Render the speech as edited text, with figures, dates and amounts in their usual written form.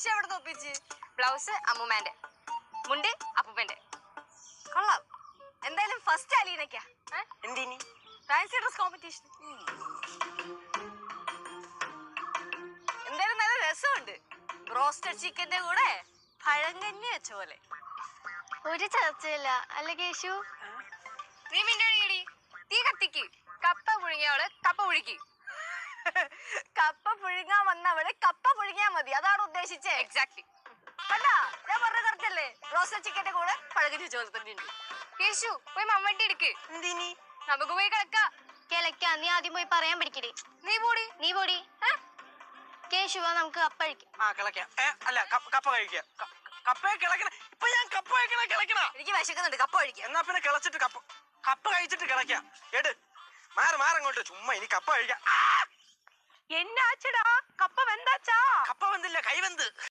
കേശു എവിടെ നോപ്പിച്ച്? ബ്ലൗസ് അമ്മൂമ്മേന്റെ, മുണ്ട് അപ്പൂപ്പന്റെ. കൊള്ളാം. എന്തായാലും ഫസ്റ്റ് അലീനക്കാ. എന്തിനി? Fancy dress competition. എന്തായാലും നല്ല രസമുണ്ട്. ബ്രോസ്റ്റഡ് ചിക്കന്റെ കൂടെ പഴങ്കഞ്ഞി വെച്ച പോലെ. ഒരു ചർച്ചയില്ല അല്ല കേശു? നീ മിന്നടി തീ കത്തിക്ക്. കപ്പ പുഴുങ്ങിയവള് കപ്പ പുഴുക്കി. കപ്പ പുഴുങ്ങാൻ വന്നവള് കപ്പ പുഴുങ്ങിയാ മതി, അതാണ് ഉദ്ദേശിച്ചേ. എക്സാക്ട്ലി. അല്ല ഞാൻ പറഞ്ഞ കറക്റ്റല്ലേ? ബ്രോസ്റ്റഡ് ചിക്കന്റെ കൂടെ പഴങ്കഞ്ഞി വെച്ച പോലെ തന്നെ ഉണ്ട്. കേശു പോയി മമ്മട്ടി എടുക്ക്. എന്തിനി? നമുക്ക് പോയി കിടക്കാം. കിളയ്ക്കാ, നീ ആദ്യം പോയി പറയാൻ പഠിക്കടി. നീ പോടി. കേശു വാ നമുക്ക് കപ്പ കഴിക്കാം. കിളക്കാം. അല്ല കപ്പ കഴിക്കാം. കപ്പയെ കിളക്കണ. ഇപ്പൊ ഞാൻ കപ്പ കിളക്കണ. എനിക്ക് വിശക്കുന്നുണ്ട്, കപ്പ കഴിക്കാം. എന്നാ പിന്നെ കിളച്ചിട്ട് കപ്പ കഴിച്ചിട്ട് കിളക്കാം. എട് മാറങ്ങോട്ട്. ചുമ്മാ ഇനി കപ്പ കഴിക്കാം. എന്നാച്ചടാ? കപ്പ വെന്താച്ചാ? കപ്പ വെന്തില്ല, കൈ വെന്ത്.